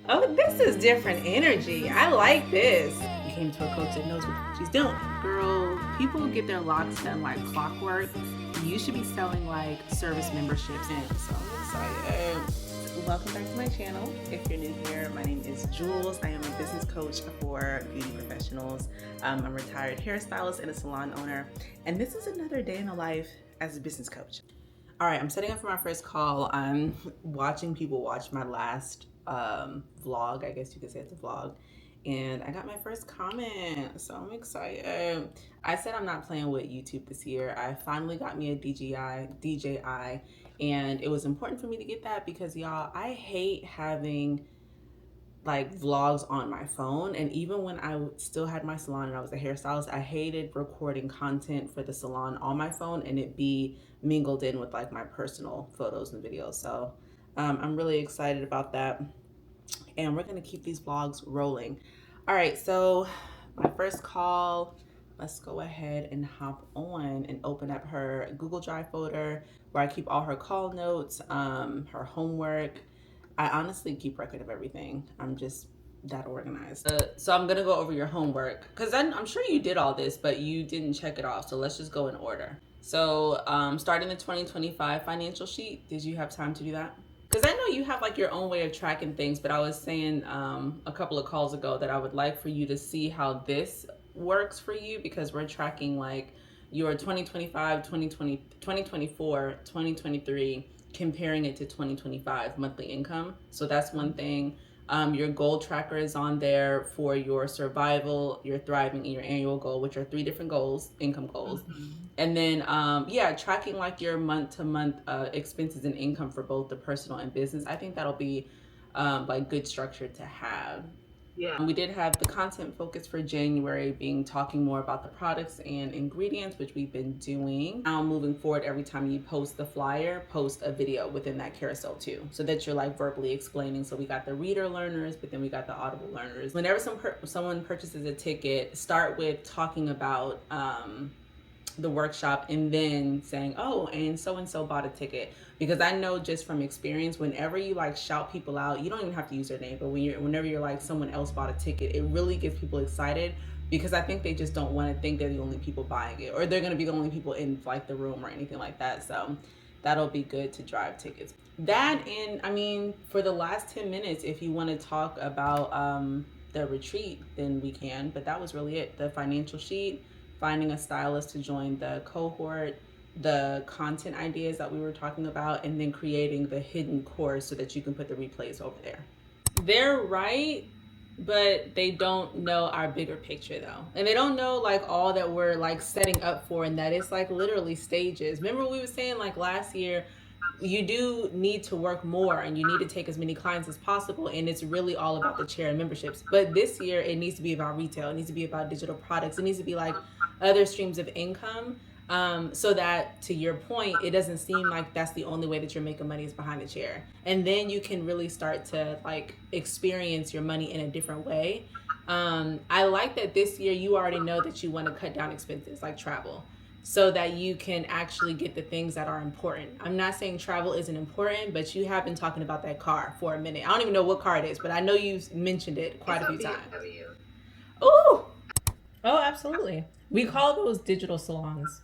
Oh, this is different energy. I like this. You came to a coach that knows what she's doing. Girl, people get their locks done like clockwork. You should be selling like service memberships. And so I'm excited. Welcome back to my channel. If you're new here, my name is Jules. I am a business coach for beauty professionals. I'm a retired hairstylist and a salon owner. And this is another day in the life as a business coach. All right, I'm setting up for my first call. I'm watching people watch my last vlog. I guess you could say it's a vlog. And I got my first comment, so I'm excited. I said I'm not playing with YouTube this year. I finally got me a DJI, and it was important for me to get that because y'all, I hate having like vlogs on my phone. And even when I still had my salon and I was a hairstylist, I hated recording content for the salon on my phone and it be mingled in with like my personal photos and videos. So I'm really excited about that, and we're gonna keep these vlogs rolling. All right, so my first call, let's go ahead and hop on and open up her Google Drive folder where I keep all her call notes, her homework. I honestly keep record of everything. I'm just that organized. So I'm gonna go over your homework because I'm sure you did all this, but you didn't check it off. So let's just go in order. So starting the 2025 financial sheet, did you have time to do that? Because I know you have like your own way of tracking things, but I was saying a couple of calls ago that I would like for you to see how this works for you, because we're tracking like your 2025, 2020, 2024, 2023, comparing it to 2025 monthly income. So that's one thing. Your goal tracker is on there for your survival, your thriving, and your annual goal, which are 3 different goals, income goals. And then, yeah, tracking like your month to month expenses and income for both the personal and business. I think that'll be like good structure to have. Yeah. We did have the content focus for January being talking more about the products and ingredients, which we've been doing. Now moving forward, every time you post the flyer, post a video within that carousel too, so that you're like verbally explaining. So we got the reader learners, but then we got the audible learners. Whenever someone purchases a ticket, start with talking about the workshop and then saying, oh, and so bought a ticket. Because I know just from experience, whenever you like shout people out, you don't even have to use their name, but whenever you're like someone else bought a ticket, it really gets people excited, because I think they just don't want to think they're the only people buying it, or they're going to be the only people in like the room or anything like that. So that'll be good to drive tickets. That, and I mean, for the last 10 minutes, if you want to talk about the retreat, then we can. But that was really it. The financial sheet, finding a stylist to join the cohort, the content ideas that we were talking about, and then creating the hidden course so that you can put the replays over there. They're right, but they don't know our bigger picture though. And they don't know like all that we're like setting up for, and that it's like literally stages. Remember we were saying like last year, you do need to work more and you need to take as many clients as possible, and it's really all about the chair and memberships. But this year it needs to be about retail, it needs to be about digital products, it needs to be like other streams of income, so that, to your point, it doesn't seem like that's the only way that you're making money is behind the chair. And then you can really start to like experience your money in a different way. I like that this year you already know that you want to cut down expenses like travel, so that you can actually get the things that are important. I'm not saying travel isn't important, but you have been talking about that car for a minute. I don't even know what car it is, but I know you mentioned it quite a few times. Ooh. Oh, absolutely. We call those digital salons.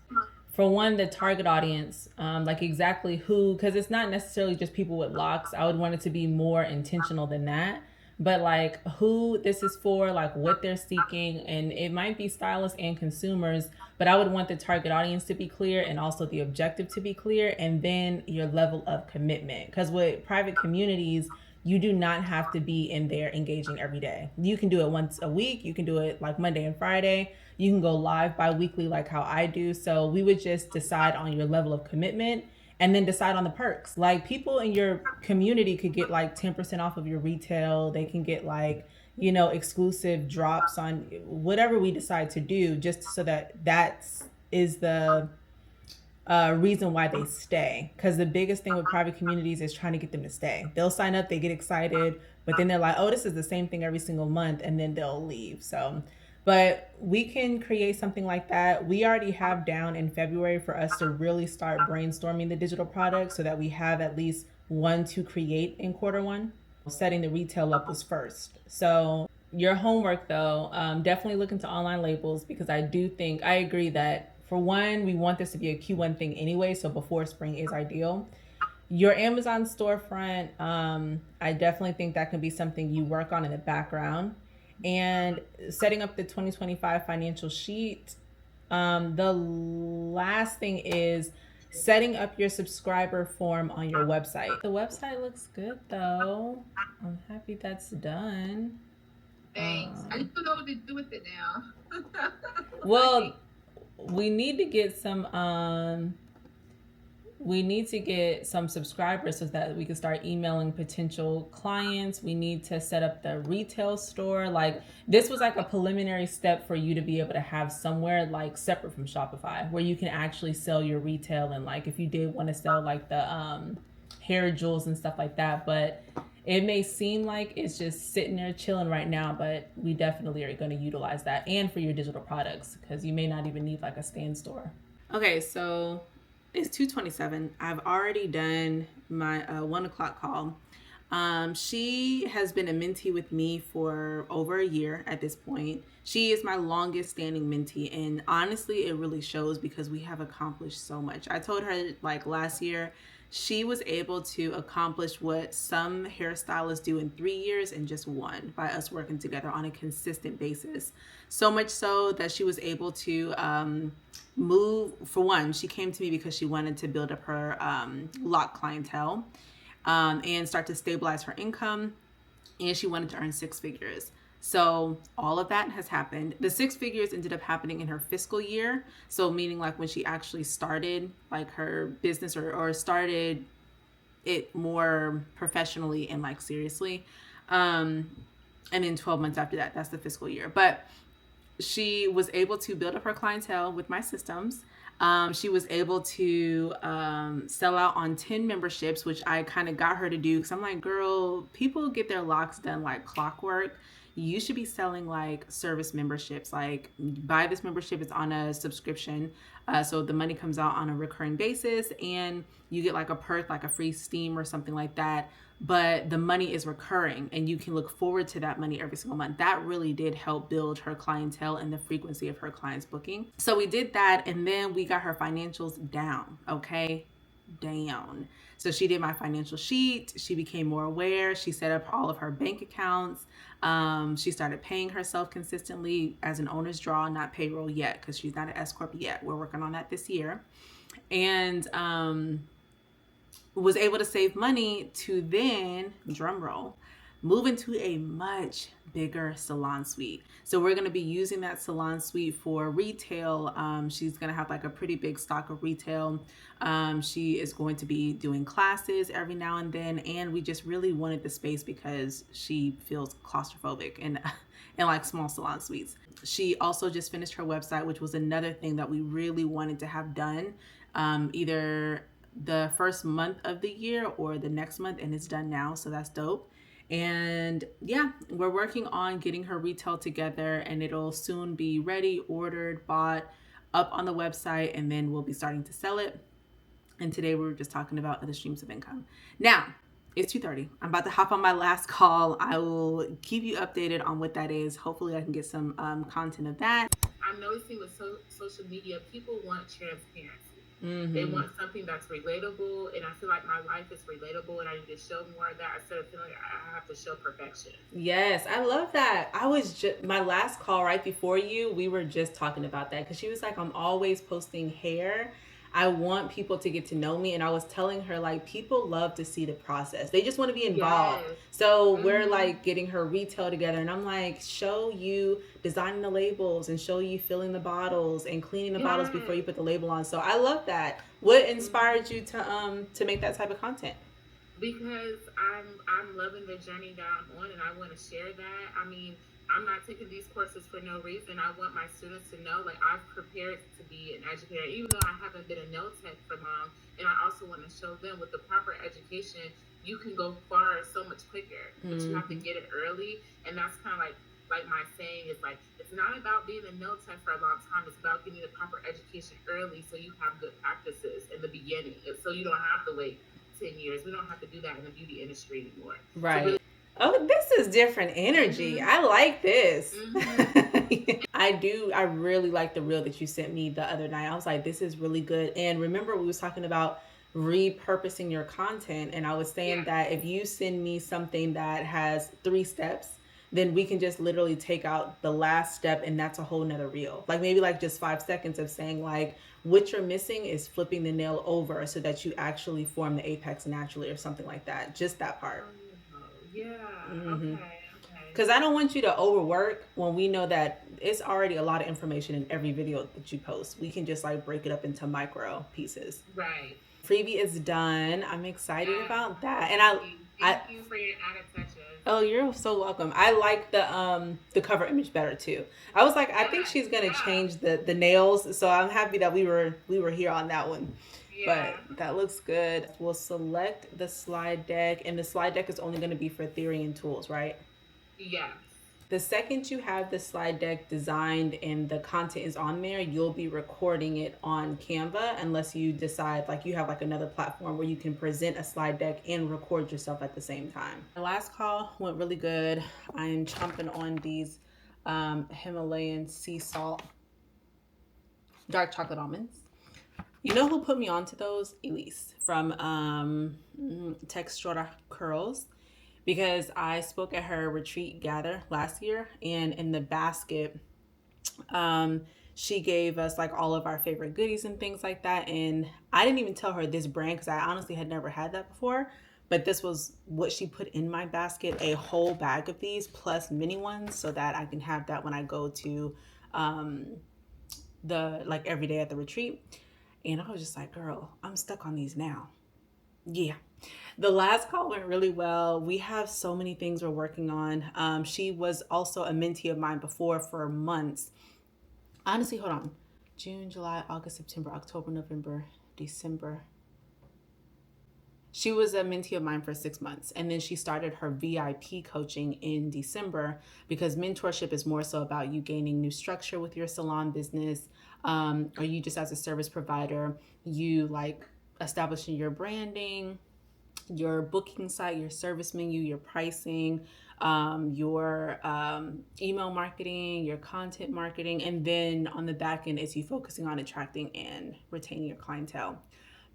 For one, the target audience, like exactly who, because it's not necessarily just people with locks. I would want it to be more intentional than that. But like who this is for, like what they're seeking, and it might be stylists and consumers, but I would want the target audience to be clear and also the objective to be clear, and then your level of commitment. Because with private communities, you do not have to be in there engaging every day. You can do it once a week. You can do it like Monday and Friday. You can go live bi-weekly like how I do. So we would just decide on your level of commitment and then decide on the perks. Like people in your community could get like 10% off of your retail. They can get like, you know, exclusive drops on whatever we decide to do, just so that is the reason why they stay. Because the biggest thing with private communities is trying to get them to stay. They'll sign up, they get excited, but then they're like, oh, this is the same thing every single month, and then they'll leave. So, but we can create something like that. We already have down in February for us to really start brainstorming the digital products so that we have at least one to create in quarter one. Setting the retail up was first. So your homework though, definitely look into online labels, because I do think I agree that for one, we want this to be a Q1 thing anyway. So before spring is ideal. Your Amazon storefront, I definitely think that can be something you work on in the background. And setting up the 2025 financial sheet. The last thing is setting up your subscriber form on your website. The website looks good though. I'm happy that's done. Thanks. I don't know what to do with it now. Well, we need to get some subscribers so that we can start emailing potential clients. We need to set up the retail store. Like, this was like a preliminary step for you to be able to have somewhere like separate from Shopify where you can actually sell your retail, and like if you did want to sell like the hair jewels and stuff like that. But it may seem like it's just sitting there chilling right now, but we definitely are going to utilize that, and for your digital products, because you may not even need like a stand store. Okay, so it's 2:27. I've already done my 1 o'clock call. She has been a mentee with me for over a year at this point. She is my longest standing mentee, and honestly, it really shows because we have accomplished so much. I told her like last year, she was able to accomplish what some hairstylists do in 3 years in just one by us working together on a consistent basis. So much so that she was able to move. For one, she came to me because she wanted to build up her lock clientele and start to stabilize her income, and she wanted to earn 6 figures. So all of that has happened. The 6 figures ended up happening in her fiscal year. So meaning like when she actually started like her business, or started it more professionally and like seriously. And then 12 months after that, that's the fiscal year. But she was able to build up her clientele with my systems. She was able to sell out on 10 memberships, which I kind of got her to do because I'm like, girl, people get their locks done like clockwork. You should be selling like service memberships. Like, buy this membership, it's on a subscription. So the money comes out on a recurring basis, and you get like a perk, like a free steam or something like that. But the money is recurring, and you can look forward to that money every single month. That really did help build her clientele and the frequency of her clients booking. So we did that, and then we got her financials down. Okay, down. So she did my financial sheet. She became more aware. She set up all of her bank accounts. She started paying herself consistently as an owner's draw, not payroll yet, because she's not an S corp yet. We're working on that this year. And was able to save money to then, drum roll, move into a much bigger salon suite. So we're going to be using that salon suite for retail. She's going to have like a pretty big stock of retail. She is going to be doing classes every now and then, and we just really wanted the space because she feels claustrophobic in like small salon suites. She also just finished her website, which was another thing that we really wanted to have done, either the first month of the year or the next month, and it's done now, so that's dope. And yeah, we're working on getting her retail together, and it'll soon be ready, ordered, bought, up on the website, and then we'll be starting to sell it. And today we were just talking about other streams of income. Now it's 2:30. I'm about to hop on my last call. I will keep you updated on what that is. Hopefully I can get some content of that. I'm noticing with social media, people want transparency. They want something that's relatable, and I feel like my life is relatable, and I need to show more of that instead of feeling like I have to show perfection. Yes, I love that. I was just, my last call right before you, we were just talking about that because she was like, I'm always posting hair. I want people to get to know me. And I was telling her, like, people love to see the process. They just want to be involved. Yes. So we're like getting her retail together. And I'm like, show you designing the labels and show you filling the bottles and cleaning the bottles before you put the label on. So I love that. What inspired you to make that type of content? Because I'm loving the journey that I'm on, and I want to share that. I mean, I'm not taking these courses for no reason. I want my students to know, like, I've prepared to be an educator, even though I haven't been a nail tech for long. And I also want to show them with the proper education, you can go far so much quicker, but you have to get it early. And that's kind of like my saying is like, it's not about being a nail tech for a long time. It's about getting the proper education early so you have good practices in the beginning, so you don't have to wait 10 years. We don't have to do that in the beauty industry anymore. Right. So really, Oh, this is different energy. I like this. I really like the reel that you sent me the other night. I was like, this is really good. And remember, we was talking about repurposing your content, and I was saying that if you send me something that has 3 steps, then we can just literally take out the last step, and that's a whole nother reel. Like maybe like just 5 seconds of saying like what you're missing is flipping the nail over so that you actually form the apex naturally or something like that. Just that part. Yeah. Mm-hmm. Okay. Because I don't want you to overwork when we know that it's already a lot of information in every video that you post. We can just like break it up into micro pieces. Right. Freebie is done. I'm excited about that. And Thank you for your added touches. Oh, you're so welcome. I like the cover image better too. I was like, I think she's gonna change the nails, so I'm happy that we were here on that one. Yeah. But that looks good. We'll select the slide deck, and the slide deck is only going to be for theory and tools, right? Yeah. The second you have the slide deck designed and the content is on there, you'll be recording it on Canva unless you decide like you have like another platform where you can present a slide deck and record yourself at the same time. The last call went really good. I'm chomping on these Himalayan sea salt dark chocolate almonds. You know who put me onto those? Elise from Textura Curls, because I spoke at her retreat gather last year, and in the basket, she gave us like all of our favorite goodies and things like that. And I didn't even tell her this brand because I honestly had never had that before. But this was what she put in my basket, a whole bag of these plus mini ones, so that I can have that when I go to the like every day at the retreat. And I was just like, girl, I'm stuck on these now. Yeah. The last call went really well. We have so many things we're working on. She was also a mentee of mine before for months. Honestly, hold on. June, July, August, September, October, November, December. She was a mentee of mine for 6 months, and then she started her VIP coaching in December, because mentorship is more so about you gaining new structure with your salon business, or you just as a service provider, you like establishing your branding, your booking site, your service menu, your pricing, your email marketing, your content marketing, and then on the back end is you focusing on attracting and retaining your clientele.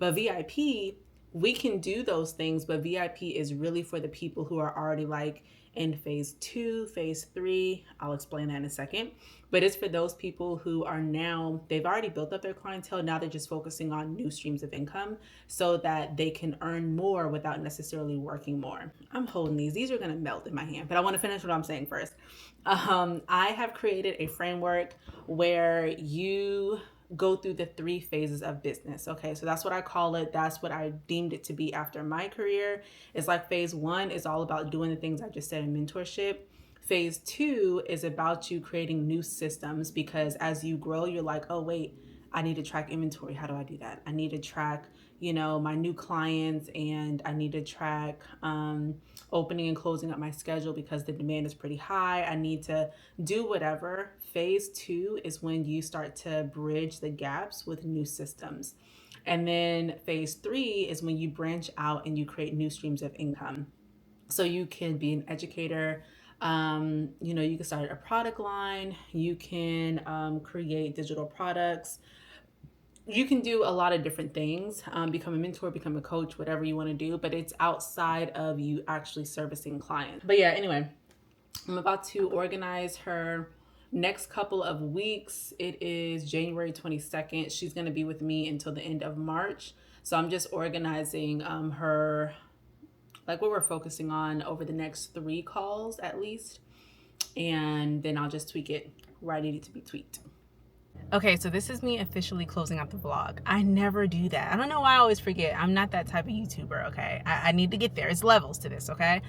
But VIP, we can do those things, but VIP is really for the people who are already like in phase 2, phase 3. I'll explain that in a second. But it's for those people who are now, they've already built up their clientele. Now they're just focusing on new streams of income so that they can earn more without necessarily working more. I'm holding these. These are going to melt in my hand, but I want to finish what I'm saying first. I have created a framework where you go through the 3 phases of business. Okay, so that's what I call it. That's what I deemed it to be after my career. It's like phase 1 is all about doing the things I just said in mentorship. Phase 2 is about you creating new systems, because as you grow, you're like, oh wait, I need to track inventory. How do I do that? I need to track, my new clients, and I need to track opening and closing up my schedule because the demand is pretty high. I need to do whatever. Phase 2 is when you start to bridge the gaps with new systems. And then phase 3 is when you branch out and you create new streams of income. So you can be an educator. You can start a product line. You can create digital products. You can do a lot of different things, become a mentor, become a coach, whatever you want to do, but it's outside of you actually servicing clients. But yeah, anyway, I'm about to organize her next couple of weeks. It is January 22nd. She's going to be with me until the end of March. So I'm just organizing her, like what we're focusing on over the next 3 calls at least. And then I'll just tweak it where I need it to be tweaked. Okay, so this is me officially closing out the vlog. I never do that. I don't know why I always forget. I'm not that type of YouTuber, okay? I need to get there. It's levels to this, okay?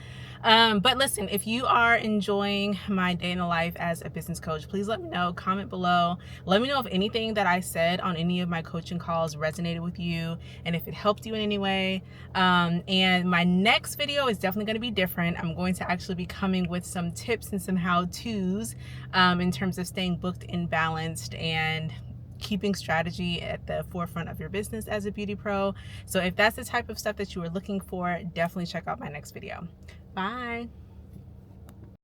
But listen, if you are enjoying my day in the life as a business coach, please let me know. Comment below. Let me know if anything that I said on any of my coaching calls resonated with you and if it helped you in any way. And my next video is definitely going to be different. I'm going to actually be coming with some tips and some how-tos in terms of staying booked and balanced and keeping strategy at the forefront of your business as a beauty pro. So if that's the type of stuff that you were looking for, definitely check out my next video. Bye.